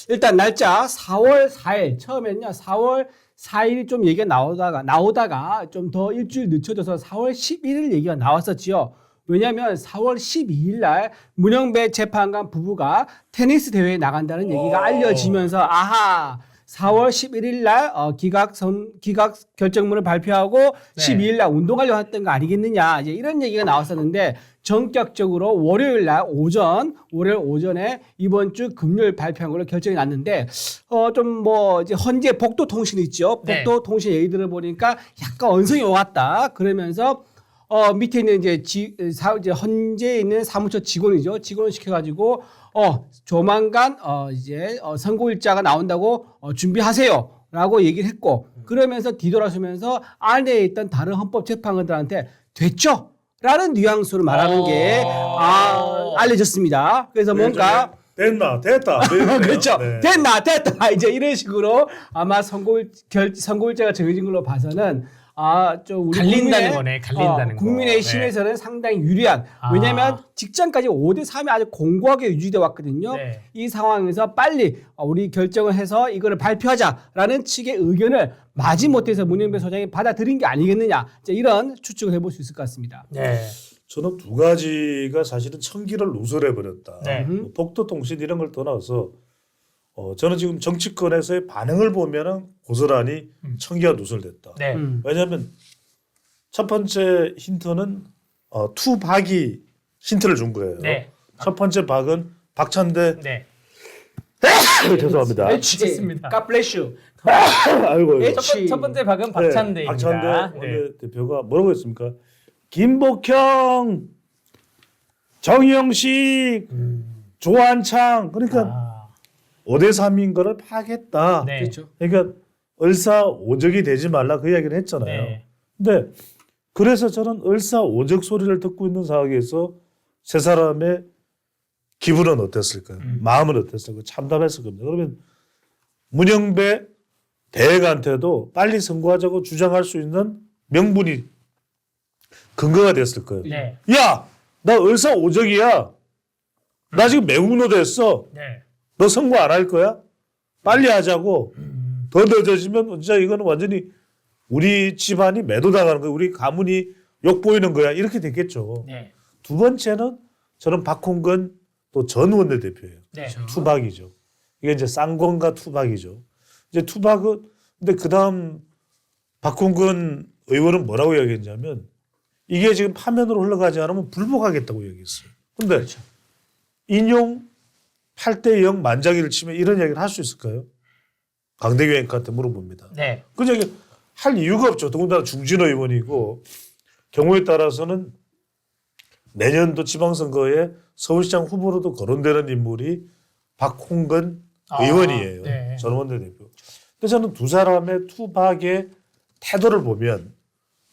일단 날짜 4월 4일 처음엔요. 4월 4일이 좀 얘기가 나오다가 좀 더 일주일 늦춰져서 4월 11일 얘기가 나왔었지요. 왜냐하면 4월 12일 날 문영배 재판관 부부가 테니스 대회에 나간다는 얘기가 알려지면서 아하 4월 11일 날 기각 결정문을 발표하고 네. 12일 날 운동하려고 했던 거 아니겠느냐 이제 이런 얘기가 나왔었는데 전격적으로 월요일 오전에 이번 주 금요일 발표한 걸로 결정이 났는데 좀 뭐 이제 헌재 복도통신 있죠. 네. 복도통신 얘기 들어보니까 약간 언성이 왔다. 그러면서 밑에 있는 이제 헌재에 있는 사무처 직원이죠. 직원을 시켜가지고 조만간 이제 선고일자가 나온다고 준비하세요라고 얘기를 했고 그러면서 뒤돌아서면서 안에 있던 다른 헌법재판관들한테 됐죠? 라는 뉘앙스로 말하는 게 알려졌습니다. 그래서 뭔가 됐다. 그렇죠. 네. 됐다. 이제 이런 식으로 아마 선고일자가 정해진 걸로 봐서는 좀 우리 갈린다는 거네. 갈린다는 거. 국민의 심에서는 상당히 유리한. 왜냐하면 직전까지 5대3이 아주 공고하게 유지돼 왔거든요. 네. 이 상황에서 빨리 우리 결정을 해서 이거를 발표하자라는 측의 의견을 마지못해서 문영배 소장이 받아들인 게 아니겠느냐. 이런 추측을 해볼 수 있을 것 같습니다. 네. 저는 두 가지가 사실은 청기를 누설해 버렸다. 네. 복도통신 이런 걸 떠나서 저는 지금 정치권에서의 반응을 보면은 고스란히 청기가 누설됐다. 네. 왜냐하면 첫 번째 힌트는 투박이 힌트를 준 거예요. 네. 첫 번째 박은 박찬대. 네. 죄송합니다. 좋습니다. God bless you. 아이고. 첫 번째 박은 박찬대입니다. 박찬대 원내대표가 뭐라고 했습니까? 김복형, 정영식, 조한창 그러니까 5대3인 거를 파악했다. 네. 그렇죠. 그러니까 을사오적이 되지 말라 그 이야기를 했잖아요. 네. 근데 그래서 저는 을사오적 소리를 듣고 있는 상황에서 세 사람의 기분은 어땠을까요? 마음은 어땠을까요? 참담했을 겁니다. 그러면 문영배 대행한테도 빨리 선고하자고 주장할 수 있는 명분이 근거가 됐을 거예요. 네. 야, 나 을사오적이야. 나 지금 매국노 됐어. 네. 너 선고 안 할 거야? 빨리 하자고. 더 늦어지면 진짜 이거는 완전히 우리 집안이 매도당하는 거야. 우리 가문이 욕보이는 거야. 이렇게 됐겠죠. 네. 두 번째는 저는 박홍근 또 전 원내대표예요. 네. 투박이죠. 이게 이제 쌍권과 투박이죠. 이제 투박은 근데 그다음 박홍근 의원은 뭐라고 이야기했냐면 이게 지금 파면으로 흘러가지 않으면 불복하겠다고 얘기했어요. 근데 인용 8대0 만장일을 치면 이런 이야기를 할 수 있을까요? 강대규 앵커한테 물어봅니다. 네. 그 얘기 할 이유가 없죠. 더군다나 중진 의원이고 경우에 따라서는 내년도 지방선거에 서울시장 후보로도 거론되는 인물이 박홍근 의원이에요. 네. 전 원내대표. 근데 저는 두 사람의 투박의 태도를 보면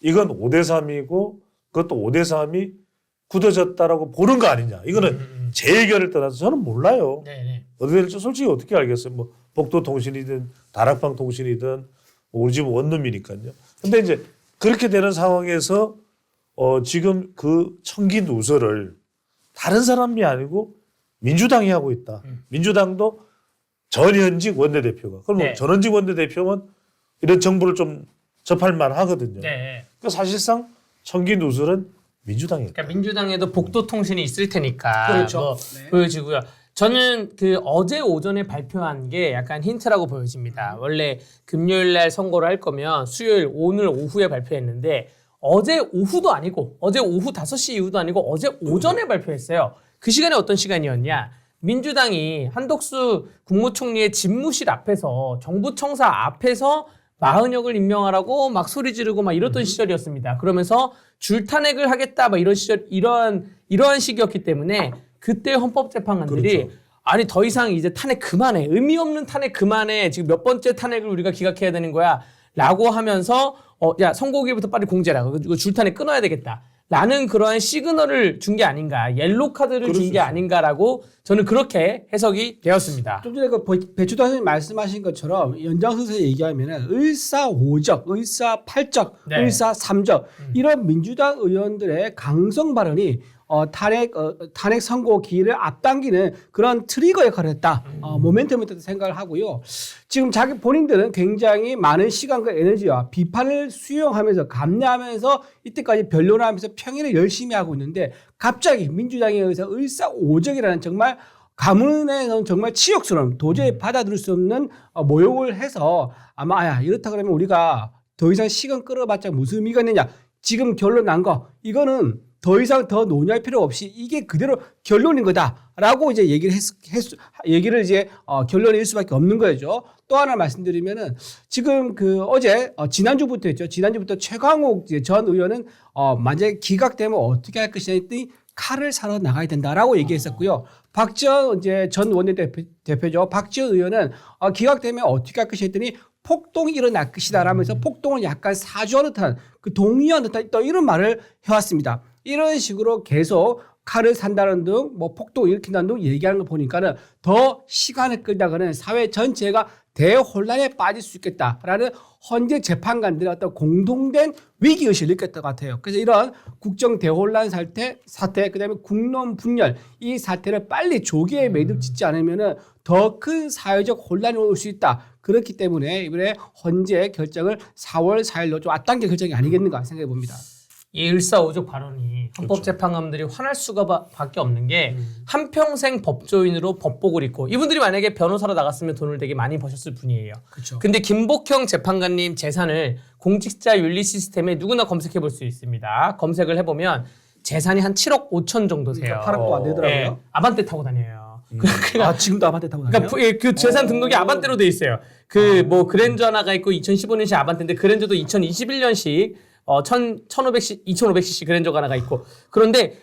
이건 5대3이고 그것도 5대3이 굳어졌다라고 보는 거 아니냐. 이거는 제 의견을 떠나서 저는 몰라요. 네. 네. 어떻게 될지 솔직히 어떻게 알겠어요. 뭐 복도통신이든 다락방통신이든 우리 집 원룸이니까요. 근데 이제 그렇게 되는 상황에서 지금 그 청기 누설을 다른 사람이 아니고 민주당이 하고 있다. 민주당도 전현직 원내대표가. 그럼 네. 전현직 원내대표면 이런 정보를 좀 접할 만하거든요. 네. 그러니까 사실상 청기 누설은 민주당이에요. 그러니까 민주당에도 복도통신이 있을 테니까 그렇죠. 뭐 네. 보여지고요. 저는 그 어제 오전에 발표한 게 약간 힌트라고 보여집니다. 원래 금요일 날 선고를 할 거면 수요일 오늘 오후에 발표했는데 어제 오후도 아니고 어제 오후 5시 이후도 아니고 어제 오전에 발표했어요. 그 시간에 어떤 시간이었냐? 민주당이 한덕수 국무총리의 집무실 앞에서 정부청사 앞에서 마은혁을 임명하라고 막 소리 지르고 막 이랬던 시절이었습니다. 그러면서 줄탄핵을 하겠다 막 이런 시절 이러한 시기였기 때문에 그때 헌법재판관들이 그렇죠. 아니 더 이상 이제 탄핵 그만해. 의미 없는 탄핵 그만해. 지금 몇 번째 탄핵을 우리가 기각해야 되는 거야. 라고 하면서 야 선고기부터 빨리 공제라. 그리고 줄탄핵 끊어야 되겠다. 라는 그러한 시그널을 준 게 아닌가. 옐로 카드를 준 게 아닌가라고 저는 그렇게 해석이 되었습니다. 좀 전에 그 배추도 선생님 말씀하신 것처럼 연장선에서 얘기하면 을사오적, 을사팔적, 네. 을사삼적 이런 민주당 의원들의 강성 발언이 탄핵 선고 기일을 앞당기는 그런 트리거 역할을 했다. 모멘텀이 있다고 생각을 하고요. 지금 자기 본인들은 굉장히 많은 시간과 에너지와 비판을 수용하면서 감내하면서 이때까지 변론하면서 평일에 열심히 하고 있는데 갑자기 민주당에 의해서 을사오적이라는 정말 가문에서는 정말 치욕스러운 도저히 받아들일 수 없는 모욕을 해서 아마 이렇다 그러면 우리가 더 이상 시간 끌어봤자 무슨 의미가 있느냐. 지금 결론 난 거 이거는 더 이상 더 논의할 필요 없이 이게 그대로 결론인 거다라고 이제 얘기를 이제 결론일 수밖에 없는 거죠. 또 하나 말씀드리면은 지금 어제 지난주부터 했죠. 지난주부터 최강욱 전 의원은 만약에 기각되면 어떻게 할 것이냐 했더니 칼을 사러 나가야 된다라고 얘기했었고요. 박지원 전 원내대표죠. 박지원 의원은 기각되면 어떻게 할 것이냐 했더니 폭동이 일어날 것이다라면서 폭동을 약간 사주하는 듯한 동의하는 듯한 또 이런 말을 해왔습니다. 이런 식으로 계속 칼을 산다는 등 뭐 폭동을 일으킨다는 등 얘기하는 거 보니까는 더 시간을 끌다가는 사회 전체가 대혼란에 빠질 수 있겠다라는 헌재 재판관들의 어떤 공동된 위기의식을 느꼈던 것 같아요. 그래서 이런 국정 대혼란 사태, 그다음에 국론 분열 이 사태를 빨리 조기에 매듭 짓지 않으면은 더 큰 사회적 혼란이 올 수 있다. 그렇기 때문에 이번에 헌재 결정을 4월 4일로 좀 앞당길 결정이 아니겠는가 생각해 봅니다. 이 을사오적 발언이 헌법재판관들이 화날 수가 밖에 없는 게 한평생 법조인으로 법복을 입고 이분들이 만약에 변호사로 나갔으면 돈을 되게 많이 버셨을 분이에요. 그렇죠. 근데 김복형 재판관님 재산을 공직자 윤리 시스템에 누구나 검색해 볼 수 있습니다. 검색을 해보면 재산이 한 7억 5천 정도 세요. 8억도 안 되더라고요. 네, 아반떼 타고 다녀요. 지금도 아반떼 타고 다녀요? 그러니까 그 재산 등록이 아반떼로 돼 있어요. 뭐 그랜저 하나가 있고 2015년식 아반떼인데 그랜저도 2021년식 2500cc 그랜저가 하나가 있고 그런데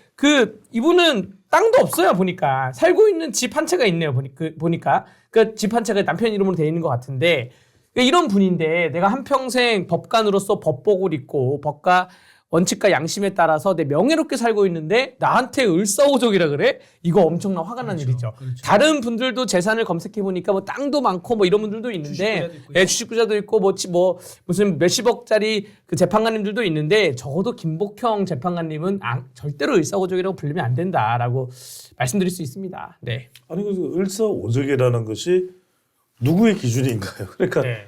이분은 땅도 없어요. 보니까 살고 있는 집 한 채가 있네요. 보니까 그 집 한 채가 남편 이름으로 돼 있는 것 같은데 이런 분인데 내가 한평생 법관으로서 법복을 입고 법과 원칙과 양심에 따라서 내 명예롭게 살고 있는데 나한테 을사오적이라 그래? 이거 엄청난 화가 난 일이죠. 그렇죠. 다른 분들도 재산을 검색해 보니까 뭐 땅도 많고 뭐 이런 분들도 있는데 주식부자도 있고 뭐 무슨 몇십억짜리 그 재판관님들도 있는데 적어도 김복형 재판관님은 절대로 을사오적이라고 부르면 안 된다라고 말씀드릴 수 있습니다. 네. 아니 그 을사오적이라는 것이 누구의 기준인가요? 그러니까 네.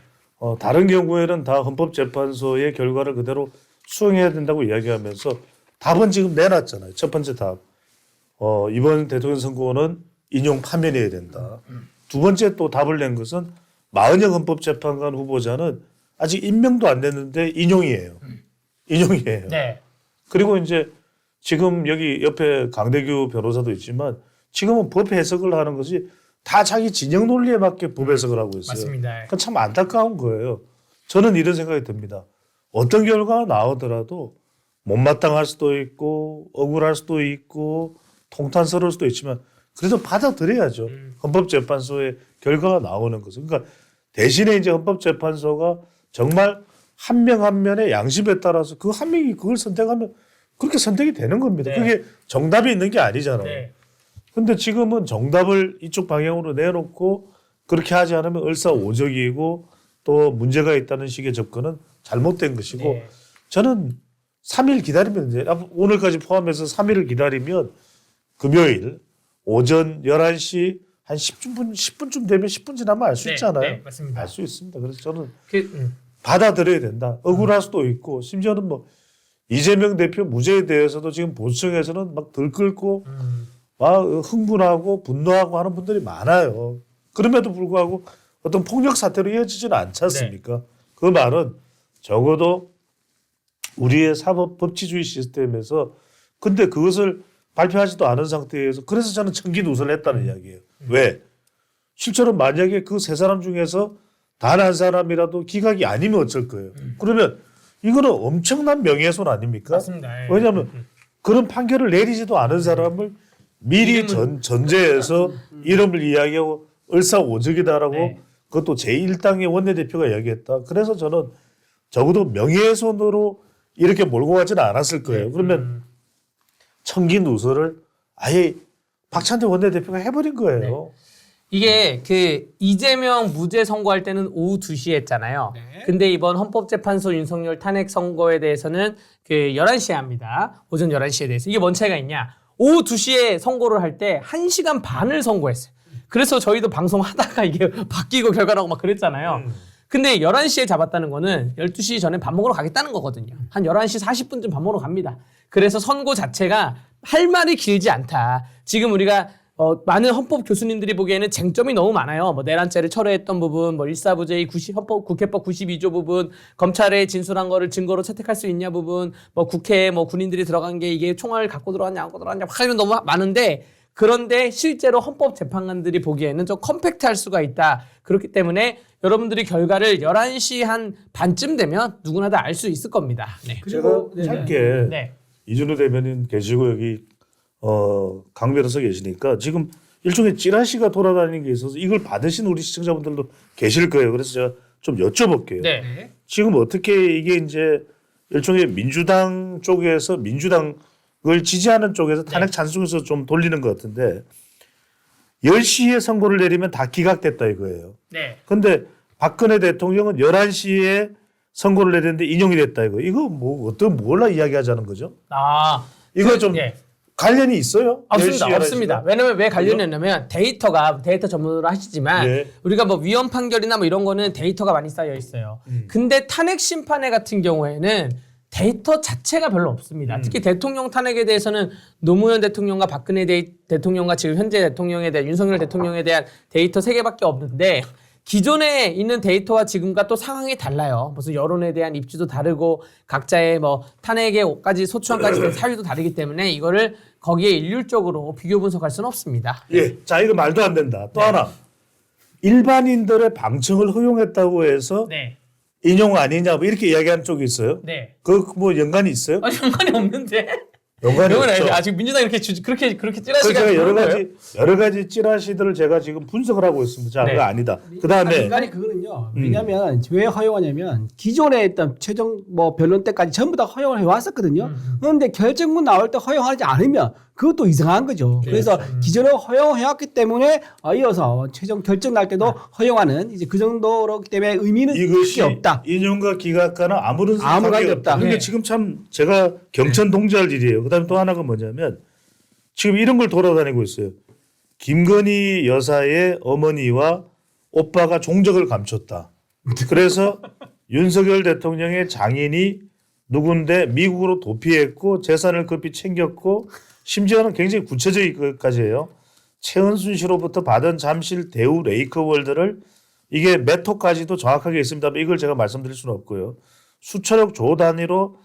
다른 경우에는 다 헌법재판소의 결과를 그대로 수용해야 된다고 이야기하면서 답은 지금 내놨잖아요. 첫 번째 답. 이번 대통령 선거는 인용 파면해야 된다. 두 번째 또 답을 낸 것은 마은영 헌법재판관 후보자는 아직 임명도 안 됐는데 인용이에요. 인용이에요. 네. 그리고 이제 지금 여기 옆에 강대규 변호사도 있지만 지금은 법 해석을 하는 것이 다 자기 진영 논리에 맞게 법 해석을 하고 있어요. 맞습니다. 그러니까 참 안타까운 거예요. 저는 이런 생각이 듭니다. 어떤 결과가 나오더라도 못마땅할 수도 있고 억울할 수도 있고 통탄스러울 수도 있지만 그래도 받아들여야죠. 헌법재판소의 결과가 나오는 것은. 그러니까 대신에 이제 헌법재판소가 정말 한 명 한 명의 양심에 따라서 그 한 명이 그걸 선택하면 그렇게 선택이 되는 겁니다. 네. 그게 정답이 있는 게 아니잖아요. 네. 근데 지금은 정답을 이쪽 방향으로 내놓고 그렇게 하지 않으면 을사오적이고 또 문제가 있다는 식의 접근은 잘못된 것이고 네. 저는 3일 기다리면 이제 오늘까지 포함해서 3일을 기다리면 금요일 오전 11시 한 10분쯤 되면 10분 지나면 알 수 네, 있잖아요. 네, 맞습니다. 알 수 있습니다. 그래서 저는 그, 받아들여야 된다. 억울할 수도 있고 심지어는 뭐 이재명 대표 무죄에 대해서도 지금 보수층에서는 막 들끓고 막 흥분하고 분노하고 하는 분들이 많아요. 그럼에도 불구하고 어떤 폭력 사태로 이어지지는 않지 않습니까? 네. 그 말은 적어도 우리의 사법 법치주의 시스템에서 근데 그것을 발표하지도 않은 상태에서 그래서 저는 청기누설을 했다는 이야기예요. 왜? 실제로 만약에 그 세 사람 중에서 단 한 사람이라도 기각이 아니면 어쩔 거예요. 그러면 이거는 엄청난 명예훼손 아닙니까? 맞습니다. 예. 왜냐하면 그런 판결을 내리지도 않은 사람을 미리 전제해서 이름을 이야기하고 을사오적이다라고 네. 그것도 제1당의 원내대표가 이야기했다. 그래서 저는 적어도 명예훼손으로 이렇게 몰고 가지는 않았을 거예요. 그러면 청기누설을 아예 박찬대 원내대표가 해버린 거예요. 이게 그 이재명 무죄 선고할 때는 오후 2시에 했잖아요. 네. 근데 이번 헌법재판소 윤석열 탄핵 선고에 대해서는 그 11시에 합니다. 오전 11시에 대해서. 이게 뭔 차이가 있냐? 오후 2시에 선고를 할 때 1시간 반을 선고했어요. 그래서 저희도 방송하다가 이게 바뀌고 결과 나오고 막 그랬잖아요. 근데 11시에 잡았다는 거는 12시 전에 밥 먹으러 가겠다는 거거든요. 한 11시 40분쯤 밥 먹으러 갑니다. 그래서 선고 자체가 할 말이 길지 않다. 지금 우리가 많은 헌법 교수님들이 보기에는 쟁점이 너무 많아요. 뭐 내란죄를 철회했던 부분, 뭐 1사부제의 국회법 92조 부분, 검찰에 진술한 거를 증거로 채택할 수 있냐 부분, 뭐 국회에 뭐 군인들이 들어간 게 이게 총알을 갖고 들어왔냐 안 갖고 들어왔냐 막 이런 너무 많은데 그런데 실제로 헌법 재판관들이 보기에는 좀 컴팩트할 수가 있다. 그렇기 때문에 여러분들이 결과를 11시 한 반쯤 되면 누구나 다 알 수 있을 겁니다. 네. 제가 짧게 네. 이준우 대변인 계시고 여기 강 변호사 계시니까 지금 일종의 찌라시가 돌아다니는 게 있어서 이걸 받으신 우리 시청자분들도 계실 거예요. 그래서 제가 좀 여쭤볼게요. 네. 지금 어떻게 이게 이제 일종의 민주당 쪽에서 민주당을 지지하는 쪽에서 탄핵 찬스 쪽에서 좀 돌리는 것 같은데 10시에 선고를 내리면 다 기각됐다 이거예요. 네. 근데 박근혜 대통령은 11시에 선고를 내렸는데 인용이 됐다 이거. 이거 뭐 어떤 뭘라 이야기하자는 거죠? 아, 이거 좀 예. 관련이 있어요? 없습니다. 10시, 없습니다. 11시가? 왜냐면 왜 관련이냐면 데이터 전문으로 하시지만 네. 우리가 뭐 위헌 판결이나 뭐 이런 거는 데이터가 많이 쌓여 있어요. 근데 탄핵 심판회 같은 경우에는 데이터 자체가 별로 없습니다. 특히 대통령 탄핵에 대해서는 노무현 대통령과 박근혜 대통령과 지금 현재 대통령에 대한 윤석열 대통령에 대한 데이터 3개밖에 없는데 기존에 있는 데이터와 지금과 또 상황이 달라요. 무슨 여론에 대한 입지도 다르고 각자의 뭐 탄핵에까지 소추안까지 된 사유도 다르기 때문에 이거를 거기에 일률적으로 비교 분석할 수는 없습니다. 예. 자, 이거 말도 안 된다. 또 하나. 일반인들의 방청을 허용했다고 해서 네. 인용 아니냐 뭐 이렇게 이야기하는 쪽이 있어요. 네. 그 뭐 연관이 있어요? 연관이 없는데. 연관이 없죠. 아직 민주당 이렇게 그렇게 그래서 찌라시가 제가 여러 가지 찌라시들을 제가 지금 분석을 하고 있습니다. 자, 네. 그거 아니다. 그다음에 인간이 그거는요. 왜냐하면 왜 허용하냐면 기존에 있던 최종 뭐 변론 때까지 전부 다 허용을 해왔었거든요. 그런데 결정문 나올 때 허용하지 않으면 그것도 이상한 거죠. 그래서 기존에 허용해왔기 때문에 이어서 최종 결정 날 때도 허용하는 이제 그 정도로기 때문에 의미는 이것이 크게 없다. 인용과 기각과는 아무런 아무 관계 없다. 근데 네. 지금 참 제가 경천 동지할 일이에요. 그다음에 또 하나가 뭐냐면 지금 이런 걸 돌아다니고 있어요. 김건희 여사의 어머니와 오빠가 종적을 감췄다. 그래서 윤석열 대통령의 장인이 누군데 미국으로 도피했고 재산을 급히 챙겼고 심지어는 굉장히 구체적인 것까지 해요. 최은순 씨로부터 받은 잠실 대우 레이크월드를 이게 몇 호까지도 정확하게 있습니다. 이걸 제가 말씀드릴 수는 없고요. 수천억 조 단위로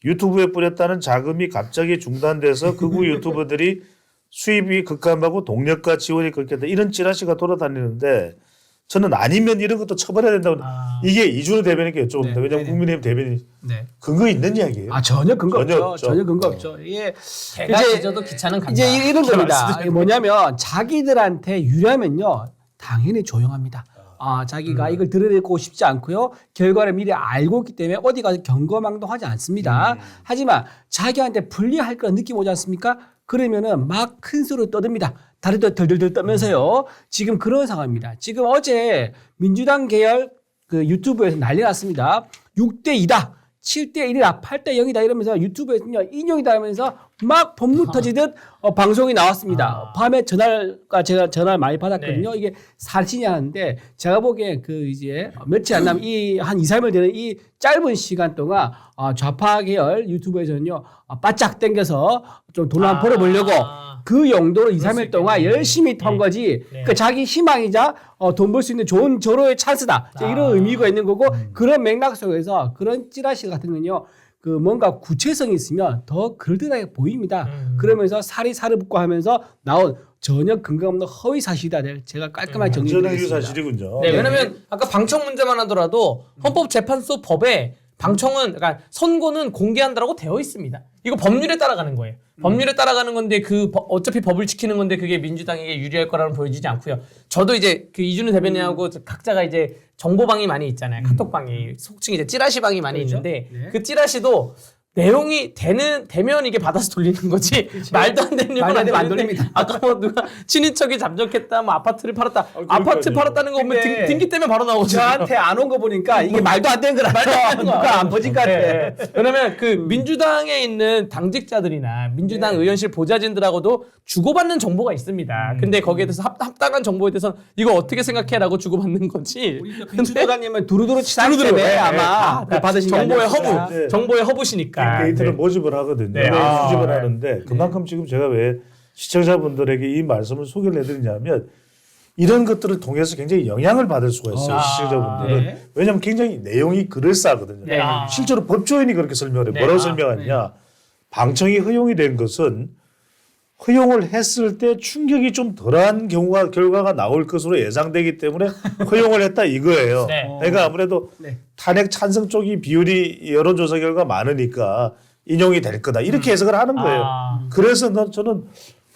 유튜브에 뿌렸다는 자금이 갑자기 중단돼서 극우 유튜버들이 수입이 급감하고 동력과 지원이 그렇게 이런 찌라시가 돌아다니는데 저는 아니면 이런 것도 처벌해야 된다고 이게 이준우 대변인께 여쭤봅니다. 네, 왜냐하면 네, 국민의힘 대변인 네. 근거 있는 이야기예요. 전혀 근거 전혀 없죠. 없죠. 전혀 근거 없죠. 이게 개가 짖어도 기차는 간다. 이제 이런 이렇게 겁니다. 말씀드리는 뭐냐면 자기들한테 유리하면요 당연히 조용합니다. 자기가 이걸 드러내고 싶지 않고요. 결과를 미리 알고 있기 때문에 어디 가서 경거망동하지 않습니다. 하지만 자기한테 불리할 거라 느낌 오지 않습니까? 그러면은 막 큰 소리로 떠듭니다. 다리도 덜덜덜 떠면서요. 지금 그런 상황입니다. 지금 어제 민주당 계열 그 유튜브에서 난리 났습니다. 6대2다. 7대1이다, 8대0이다 이러면서 유튜브에서는요 인용이다 하면서 막 법무 터지듯 방송이 나왔습니다. 밤에 제가 전화를 많이 받았거든요. 네. 이게 사실이냐는데 제가 보기에 그 이제 며칠 안 남은 한 2, 3일 되는 이 짧은 시간 동안 좌파 계열 유튜브에서는요 바짝 당겨서 좀 돈 한번 벌어보려고 그 용도로 2, 3일 동안 열심히 턴 거지. 그 자기 희망이자 돈 벌 수 있는 좋은 절호의 찬스다. 이런 의미가 있는 거고 그런 맥락 속에서 그런 찌라시 같은 건요. 그 뭔가 구체성이 있으면 더 그럴듯하게 보입니다. 그러면서 살이 살을 붙고 하면서 나온 전혀 근거 없는 허위 사실이다. 제가 깔끔하게 완전히 정리드리겠습니다. 사실이군요. 네, 왜냐면 아까 방청 문제만 하더라도 헌법재판소 법에 방청은 그러니까 선고는 공개한다라고 되어 있습니다. 이거 법률에 따라가는 거예요. 법률에 따라가는 건데 어차피 법을 지키는 건데 그게 민주당에게 유리할 거라는 보여지지 않고요. 저도 이제 그 이준우 대변인하고 각자가 이제 정보방이 많이 있잖아요. 카톡방이 속칭 이제 찌라시방이 많이 그렇죠? 있는데 네. 그 찌라시도 내용이 되면 이게 받아서 돌리는 거지. 말도 안 되는 말도 안 되면 안 돌리는데 돌립니다. 아까 뭐 누가 친인척이 잠적했다, 뭐 아파트를 팔았다. 아파트 그러니까요. 팔았다는 거 보면 근데 등기 때문에 바로 나오거든요. 저한테 안 온 거 보니까 이게 말도 안 되는 거라서 누가 안 퍼진 것 같아. 네. 왜냐면 그 민주당에 있는 당직자들이나 민주당 의원실 보좌진들하고도 주고받는 정보가 있습니다. 근데 거기에 대해서 합당한 정보에 대해서 이거 어떻게 생각해라고 주고받는 거지. 우리 벤츠도사님은 두루두루 치사하기 두루두루, 때문에 예, 아마 예. 받으신 게 정보의 아니었을까. 허브, 네. 정보의 허브시니까. 데이터를 네. 모집을 하거든요. 네. 아, 수집을 네. 하는데 그만큼 지금 제가 왜 시청자분들에게 이 말씀을 소개를 해드리냐면 이런 것들을 통해서 굉장히 영향을 받을 수가 있어요. 아, 시청자분들은. 네. 왜냐하면 굉장히 내용이 그럴싸하거든요. 네. 아. 실제로 법조인이 그렇게 설명을 해요. 네. 뭐라고 아, 설명하느냐. 방청이 허용이 된 것은 허용을 했을 때 충격이 좀 덜한 결과가 나올 것으로 예상되기 때문에 허용을 했다 이거예요. 네. 그러니까 아무래도 네. 탄핵 찬성 쪽이 비율이 여론조사 결과 많으니까 인용이 될 거다 이렇게 해석을 하는 거예요. 아. 그래서 저는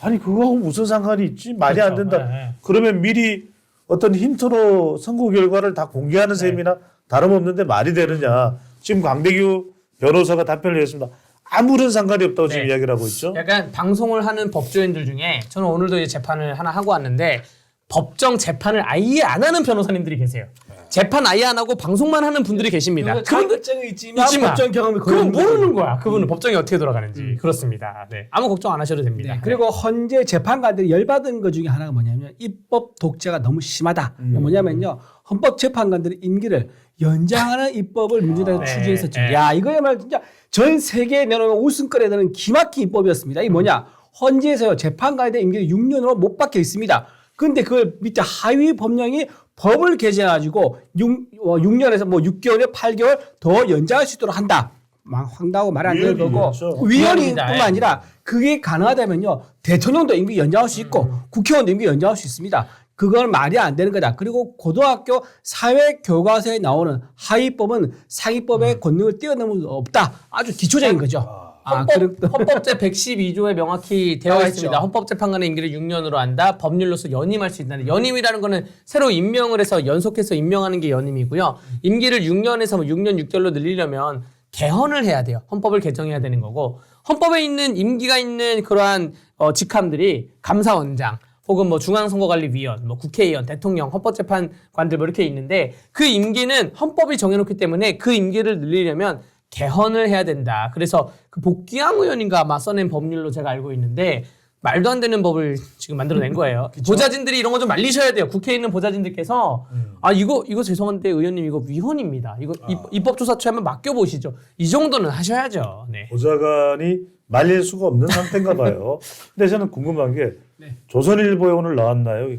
아니 그거하고 무슨 상관이 있지 말이 안 그렇죠. 된다. 네. 그러면 미리 어떤 힌트로 선거 결과를 다 공개하는 셈이나 다름없는데 말이 되느냐. 지금 강대규 변호사가 답변을 했습니다. 아무런 상관이 없다고 지금 네. 이야기를 하고 있죠. 약간 방송을 하는 법조인들 중에 저는 오늘도 이제 재판을 하나 하고 왔는데 법정 재판을 아예 안 하는 변호사님들이 계세요. 재판 아예 안 하고 방송만 하는 분들이 계십니다. 그분들 자격증이 있지만 있지만 법정 경험이 거의 그건 없는 거죠. 모르는 거야. 그분은 법정이 어떻게 돌아가는지. 그렇습니다. 네. 아무 걱정 안 하셔도 됩니다. 네, 그리고 헌재 재판관들이 열받은 것 중에 하나가 뭐냐면 입법 독재가 너무 심하다. 뭐냐면요. 헌법재판관들의 임기를 연장하는 입법을 민주당이 네, 추진했었죠. 네. 야, 이거야말로 진짜 전 세계에 내놓으면 웃음거리가 되는 기막힌 입법이었습니다. 이게 뭐냐. 헌재에서요. 재판관에 대한 임기를 6년으로 못 받게 있습니다. 근데 그걸 밑에 하위 법령이 법을 개정해가지고 6년에서 뭐 6개월에 8개월 더 연장할 수 있도록 한다. 막 황당하고 말 안 되는 거고 위헌이죠. 위헌이뿐만 위헌입니다. 아니라 그게 가능하다면요 대통령도 임기 연장할 수 있고 국회의원도 임기 연장할 수 있습니다. 그건 말이 안 되는 거다. 그리고 고등학교 사회교과서에 나오는 하위법은 상위법의 권능을 뛰어넘을 수 없다. 아주 기초적인 거죠. 헌법제 112조에 명확히 되어 나와 있습니다. 있죠. 헌법재판관의 임기를 6년으로 한다. 법률로서 연임할 수 있다는. 연임이라는 거는 새로 임명을 해서 연속해서 임명하는 게 연임이고요. 임기를 6년에서 6년 6개월로 늘리려면 개헌을 해야 돼요. 헌법을 개정해야 되는 거고 헌법에 있는 임기가 있는 그러한 직함들이 감사원장 혹은 뭐 중앙선거관리위원, 뭐 국회의원, 대통령, 헌법재판관들 뭐 이렇게 있는데 그 임기는 헌법이 정해놓기 때문에 그 임기를 늘리려면 개헌을 해야 된다. 그래서 그 복귀양 의원인가 아마 써낸 법률로 제가 알고 있는데 말도 안 되는 법을 지금 만들어낸 거예요. 보좌진들이 이런 거 좀 말리셔야 돼요. 국회에 있는 보좌진들께서 아 이거 죄송한데 의원님 이거 위헌입니다. 이거 입법조사처에 한번 맡겨보시죠. 이 정도는 하셔야죠. 네. 보좌관이 말릴 수가 없는 상태인가 봐요. 근데 저는 궁금한 게 네. 조선일보에 오늘 나왔나요?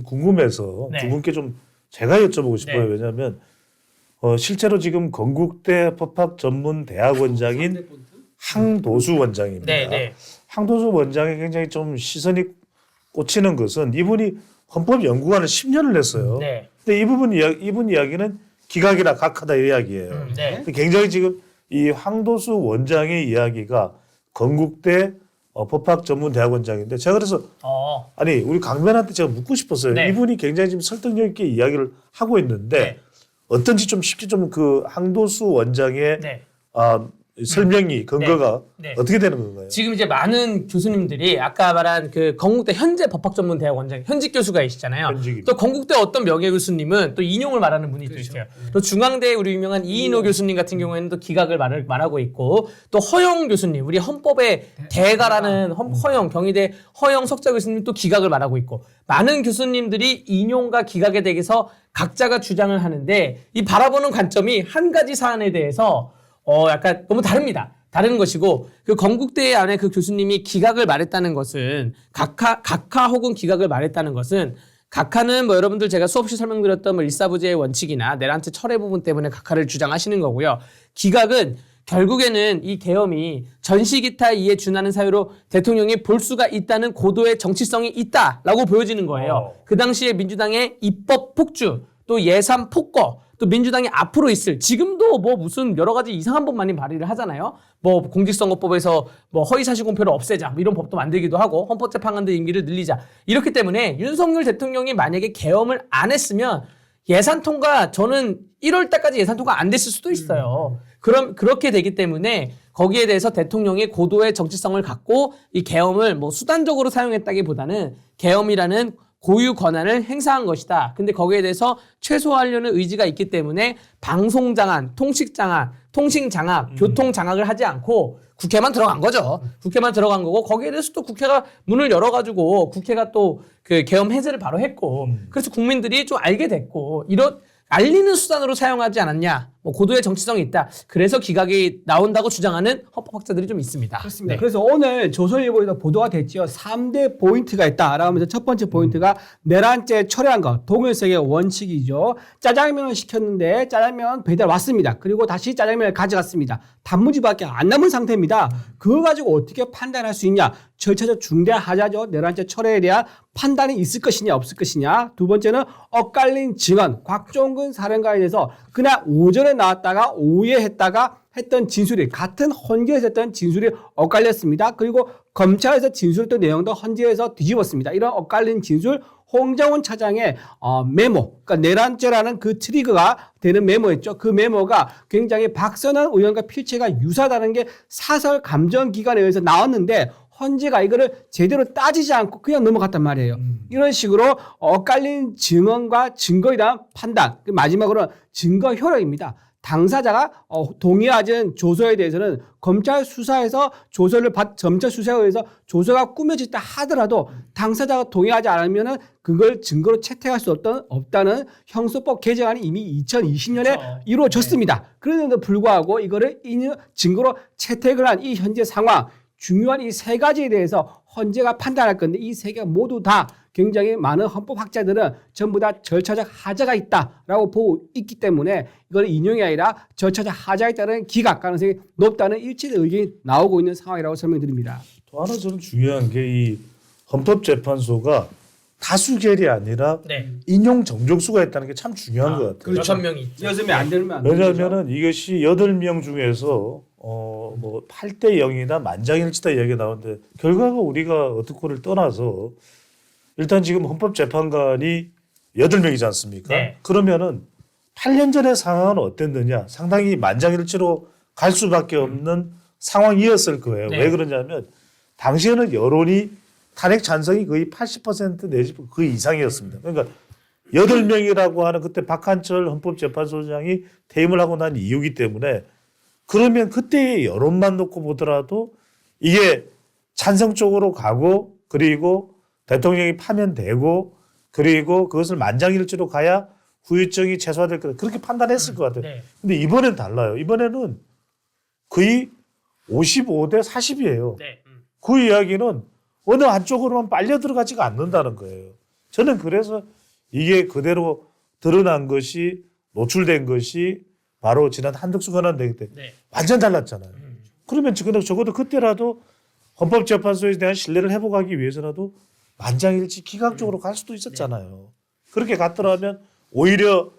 궁금해서 네. 두 분께 좀 제가 여쭤보고 싶어요. 네. 왜냐하면 실제로 지금 건국대 법학전문대학원장인 항도수 원장입니다. 네, 네. 항도수 원장이 굉장히 좀 시선이 꽂히는 것은 이분이 헌법연구관을 10년을 했어요. 네. 근데 이분 이야기는 기각이나 각하다 이야기예요. 네. 굉장히 지금 이 황도수 원장의 이야기가 건국대 법학전문대학원장인데 제가 그래서 아니 우리 강변한테 제가 묻고 싶었어요. 네. 이분이 굉장히 지금 설득력 있게 이야기를 하고 있는데 네. 어떤지 좀 쉽게 좀 그 항도수 원장의 네. 설명이 근거가 네. 어떻게 되는 건가요? 지금 이제 많은 교수님들이 아까 말한 그 건국대 현재 법학전문대학원장 현직 교수가 계시잖아요. 현직입니다. 또 건국대 어떤 명예 교수님은 또 인용을 말하는 분이 또 있어요. 또 중앙대 우리 유명한 이인호 교수님 같은 경우에는 또 기각을 말하고 있고 또 허영 교수님 우리 헌법의 대가라는 허영 경희대 허영 석좌 교수님 또 기각을 말하고 있고 많은 교수님들이 인용과 기각에 대해서 각자가 주장을 하는데 이 바라보는 관점이 한 가지 사안에 대해서 약간 너무 다릅니다. 다른 것이고 그 건국대 안에 그 교수님이 기각을 말했다는 것은 각하 혹은 기각을 말했다는 것은 각하는 뭐 여러분들 제가 수없이 설명드렸던 뭐 일사부재의 원칙이나 내란체 철회 부분 때문에 각하를 주장하시는 거고요. 기각은 결국에는 이 계엄이 전시기타 이에 준하는 사유로 대통령이 볼 수가 있다는 고도의 정치성이 있다라고 보여지는 거예요. 그 당시에 민주당의 입법 폭주 또 예산 폭거 또 민주당이 앞으로 있을 지금도 뭐 무슨 여러 가지 이상한 법 많이 발의를 하잖아요. 뭐 공직선거법에서 뭐 허위사실 공표를 없애자 뭐 이런 법도 만들기도 하고 헌법재판관들 임기를 늘리자 이렇기 때문에 윤석열 대통령이 만약에 계엄을 안 했으면 예산 통과 저는 1월 달까지 예산 통과 안 됐을 수도 있어요. 그럼 그렇게 되기 때문에 거기에 대해서 대통령이 고도의 정치성을 갖고 이 계엄을 뭐 수단적으로 사용했다기보다는 계엄이라는 고유 권한을 행사한 것이다. 근데 거기에 대해서 최소화하려는 의지가 있기 때문에 방송 장악, 통식 장악, 통신 장악, 교통 장악을 하지 않고 국회만 들어간 거죠. 국회만 들어간 거고 거기에 대해서 또 국회가 문을 열어가지고 국회가 또 그 계엄 해제를 바로 했고 그래서 국민들이 좀 알게 됐고 이런 알리는 수단으로 사용하지 않았냐. 뭐 고도의 정치성이 있다. 그래서 기각이 나온다고 주장하는 헌법학자들이 좀 있습니다. 그렇습니다. 네. 그래서 오늘 조선일보에서 보도가 됐죠. 3대 포인트가 있다라고 하면서 첫 번째 포인트가 내란죄 철회한 것. 동일세계 원칙이죠. 짜장면을 시켰는데 짜장면 배달 왔습니다. 그리고 다시 짜장면을 가져갔습니다. 단무지밖에 안 남은 상태입니다. 그거 가지고 어떻게 판단할 수 있냐. 절차적 중대하자죠. 내란죄 철회에 대한 판단이 있을 것이냐 없을 것이냐. 두 번째는 엇갈린 증언. 곽종근 사령관에 대해서 그날 오전에 나왔다가 오후에 했던 진술이 같은 헌재에서 했던 진술이 엇갈렸습니다. 그리고 검찰에서 진술했던 내용도 헌재에서 뒤집었습니다. 이런 엇갈린 진술, 홍정훈 차장의 메모, 그러니까 내란죄라는 그 트리거가 되는 메모였죠. 그 메모가 굉장히 박선원 의원과 필체가 유사하다는 게 사설 감정기관에 의해서 나왔는데 헌재가 이거를 제대로 따지지 않고 그냥 넘어갔단 말이에요. 이런 식으로 엇갈린 증언과 증거에 대한 판단, 마지막으로는 증거 효력입니다. 당사자가 동의하지 않은 조서에 대해서는 검찰 수사에서 검찰 수사에 의해서 조서가 꾸며졌다 하더라도 당사자가 동의하지 않으면은 그걸 증거로 채택할 수 없다는 형소법 개정안이 이미 2020년에 그렇죠. 이루어졌습니다. 그런데도 불구하고 이거를 증거로 채택을 한 이 현재 상황, 중요한 이 세 가지에 대해서 헌재가 판단할 건데 이 세 개가 모두 다 굉장히 많은 헌법학자들은 전부 다 절차적 하자가 있다라고 보고 있기 때문에 이걸 인용이 아니라 절차적 하자에 따른 기각 가능성이 높다는 일치의 의견이 나오고 있는 상황이라고 설명드립니다. 또 하나 저는 중요한 게 이 헌법재판소가 다수결이 아니라 네. 인용 정족수가 있다는 게 참 중요한 것 같아요. 6,000명이 있죠. 여점이 안 되면 안 되죠. 왜냐하면은 이것이 8명 중에서 뭐 8대 0이나 만장일치다 이야기가 나오는데 결과가 우리가 어떻고를 떠나서 일단 지금 헌법재판관이 8명이지 않습니까? 네. 그러면은 8년 전의 상황은 어땠느냐? 상당히 만장일치로 갈 수밖에 없는 상황이었을 거예요. 네. 왜 그러냐면 당시에는 여론이 탄핵 찬성이 거의 80% 내지 그 이상이었습니다. 그러니까 8명이라고 하는 그때 박한철 헌법재판소장이 퇴임을 하고 난 이유기 때문에 그러면 그때의 여론만 놓고 보더라도 이게 찬성 쪽으로 가고 그리고 대통령이 파면되고 그리고 그것을 만장일치로 가야 후유증이 최소화될 거다. 그렇게 판단했을 것 같아요. 네. 근데 이번엔 달라요. 이번에는 거의 55대 40이에요. 네. 그 이야기는 어느 한쪽으로만 빨려 들어가지가 않는다는 거예요. 저는 그래서 이게 그대로 드러난 것이 노출된 것이 바로 지난 한덕수 권한대행 때 네. 완전 달랐잖아요. 그러면 적어도 그때라도 헌법재판소에 대한 신뢰를 회복하기 위해서라도 만장일치 기각적으로 갈 수도 있었잖아요. 그렇게 갔더라면 오히려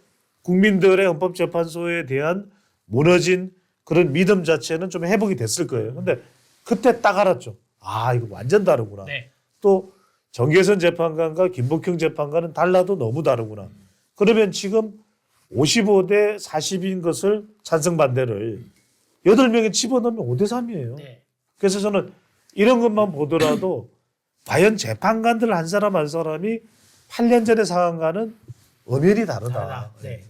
국민들의 헌법재판소에 대한 무너진 그런 믿음 자체는 좀 회복이 됐을 거예요. 근데 그때 딱 알았죠. 아, 이거 완전 다르구나. 네. 또 정계선 재판관과 김복형 재판관은 달라도 너무 다르구나. 그러면 지금 55대 40인 것을 찬성 반대를 8명에 집어넣으면 5대 3이에요. 네. 그래서 저는 이런 것만 보더라도 과연 재판관들 한 사람 한 사람이 8년 전의 상황과는 엄연히 다르다. 네.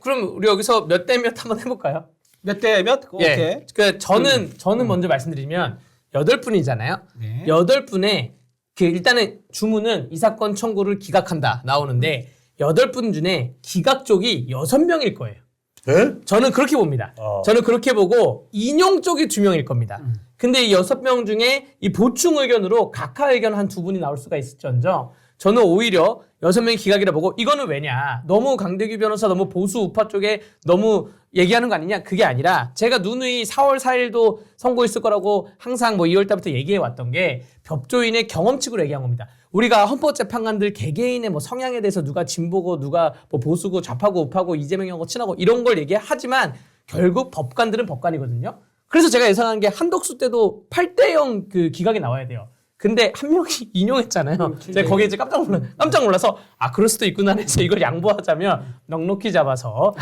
그럼 우리 여기서 몇 대 몇 한번 해볼까요? 몇 대 몇? 오케이. 예. 저는 먼저 말씀드리면 8분이잖아요. 네. 8분에 일단은 주문은 이 사건 청구를 기각한다 나오는데 8분 중에 기각 쪽이 6명일 거예요. 네? 저는 그렇게 봅니다. 저는 그렇게 보고 인용 쪽이 2명일 겁니다. 근데 이 6명 중에 이 보충 의견으로 각하 의견 한 2분이 나올 수가 있을지언정 저는 오히려 6명이 기각이라 보고 이거는 왜냐. 너무 강대규 변호사 너무 보수 우파 쪽에 너무 얘기하는 거 아니냐. 그게 아니라 제가 누누이 4월 4일도 선고했을 거라고 항상 2월 달부터 얘기해 왔던 게 법조인의 경험칙으로 얘기한 겁니다. 우리가 헌법재판관들 개개인의 성향에 대해서 누가 진보고 누가 보수고 좌파고 우파고 이재명하고 친하고 이런 걸 얘기하지만 결국 법관들은 법관이거든요. 그래서 제가 예상한 게 한덕수 때도 8대 0 그 기각이 나와야 돼요. 근데 한 명이 인용했잖아요. 제가 거기에 이제 깜짝 놀라서 아 그럴 수도 있구나 해서 이걸 양보하자면 넉넉히 잡아서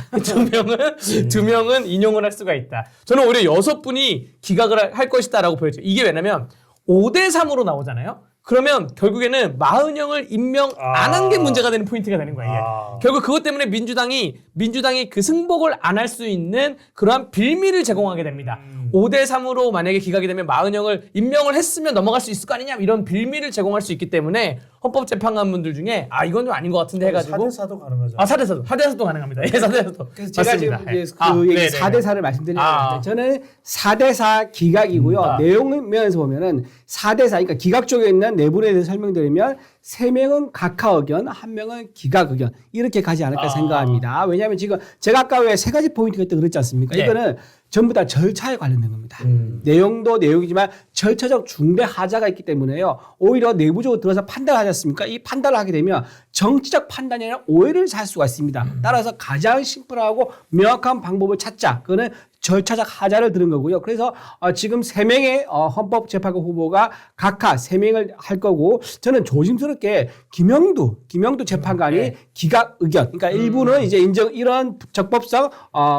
두 명은 인용을 할 수가 있다. 저는 오히려 6분이 기각을 할 것이다라고 보여져요. 이게 왜냐면 5대 3으로 나오잖아요. 그러면 결국에는 마은영을 임명 안 한 게 문제가 되는 포인트가 되는 거예요. 이게. 결국 그것 때문에 민주당이 그 승복을 안 할 수 있는 그러한 빌미를 제공하게 됩니다. 5대 3으로 만약에 기각이 되면 마은영을 임명을 했으면 넘어갈 수 있을 거 아니냐 이런 빌미를 제공할 수 있기 때문에 헌법재판관분들 중에 아 이건 좀 아닌 것 같은데 해가지고 4대4도 가능하죠. 4대4도 가능합니다. 예, 4대4도. 그래서 제가 지금 이제 그 얘기 4대 4를 말씀드리는 아. 건데 저는 4대 4 기각이고요. 내용면에서 보면은 4대 4 그러니까 기각 쪽에 있는 내분에 대해서 설명드리면 3명은 각하 의견, 1명은 기각 의견 이렇게 가지 않을까 생각합니다. 왜냐하면 지금 제가 아까 왜 3가지 포인트가 있다고 그랬지 않습니까? 네. 이거는 전부 다 절차에 관련된 겁니다. 내용도 내용이지만 절차적 중대 하자가 있기 때문에요. 오히려 내부적으로 들어서 판단을 하지 않습니까? 이 판단을 하게 되면 정치적 판단이 아니라 오해를 살 수가 있습니다. 따라서 가장 심플하고 명확한 방법을 찾자. 그거는 절차적 하자를 들은 거고요. 그래서 지금 3명의 헌법재판관 후보가 각하 3명을 할 거고 저는 조심스럽게 김영두 재판관이 기각 의견. 그러니까 일부는 이제 이런 적법성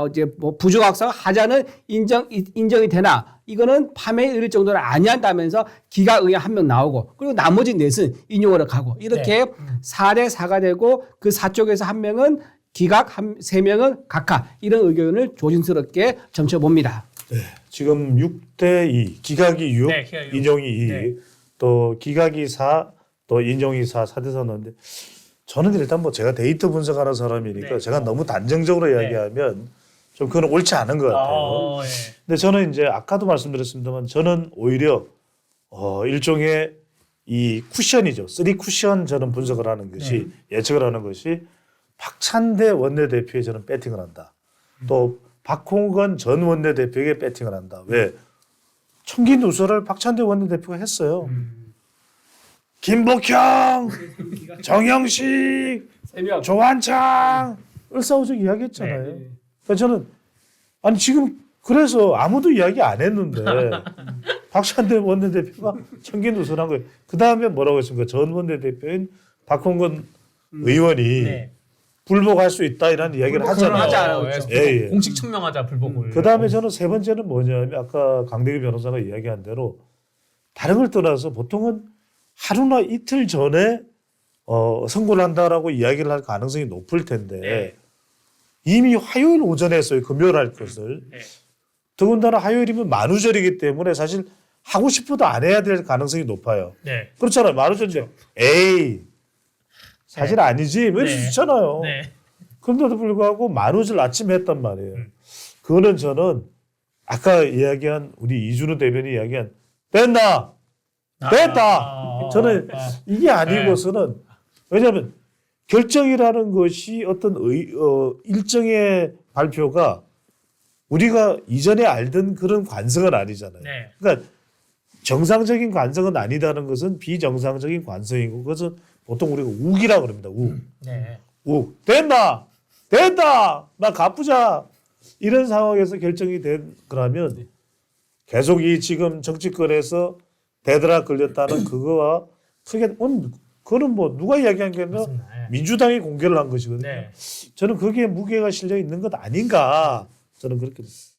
이제 뭐 부조각성 하자는 인정이 되나 이거는 파면에 이를 정도는 아니한다면서 기각 의견 1명 나오고 그리고 나머지 넷은 인용으로 가고 이렇게 4대 4가 되고 그 4쪽에서 1명은 기각 3명은 각하 이런 의견을 조심스럽게 점쳐봅니다. 네, 지금 6대2 기각이 6, 네, 기각이 6. 인용이 2, 네. 또 기각이 4, 또 인용이 4, 4대 4 넣는데 저는 일단 뭐 제가 데이터 분석하는 사람이니까 네. 제가 너무 단정적으로 이야기하면 좀 그건 옳지 않은 것 같아요. 근데 저는 이제 아까도 말씀드렸습니다만 저는 오히려 일종의 이 쿠션이죠. 3쿠션 저는 분석을 하는 것이 예측을 하는 것이 박찬대 원내대표에 저는 배팅을 한다. 또 박홍건 전 원내대표에게 배팅을 한다. 왜? 청기 누설을 박찬대 원내대표가 했어요. 김복형, 정영식, 3명. 조한창 을사오적 이야기했잖아요. 그러니까 저는 아니 지금 그래서 아무도 이야기 안 했는데 박찬대 원내대표가 청기 누설한 거예요. 그 다음에 뭐라고 했습니까? 전 원내대표인 박홍건 의원이 불복할 수 있다 이런 이야기를 하잖아요. 하잖아요. 예. 공식 천명하자 불복을. 그 다음에 저는 세 번째는 뭐냐면 아까 강대규 변호사가 이야기한 대로 다른 걸 떠나서 보통은 하루나 이틀 전에 선고를 한다라고 이야기를 할 가능성이 높을 텐데 이미 화요일 오전에 했어요. 금요일 할 것을. 더군다나 화요일이면 만우절이기 때문에 사실 하고 싶어도 안 해야 될 가능성이 높아요. 네. 그렇잖아요. 만우절인데 에이 사실 아니지 왜 좋잖아요. 그런데도 불구하고 만우절 아침에 했단 말이에요. 그거는 저는 아까 이야기한 우리 이준우 대변이 이야기한 뺀다. 저는 이게 아니고서는 왜냐하면 결정이라는 것이 어떤 일정의 발표가 우리가 이전에 알던 그런 관성은 아니잖아요. 그러니까 정상적인 관성은 아니다는 것은 비정상적인 관성이고 그것은 보통 우리가 욱이라고 그럽니다. 욱. 된다. 나 갚으자. 이런 상황에서 결정이 된 거라면 계속 이 지금 정치권에서 대드락 걸렸다는 그거와 크게 그거는 뭐 누가 이야기한 게 아니라 민주당이 공개를 한 것이거든요. 저는 거기에 무게가 실려 있는 것 아닌가 저는 그렇게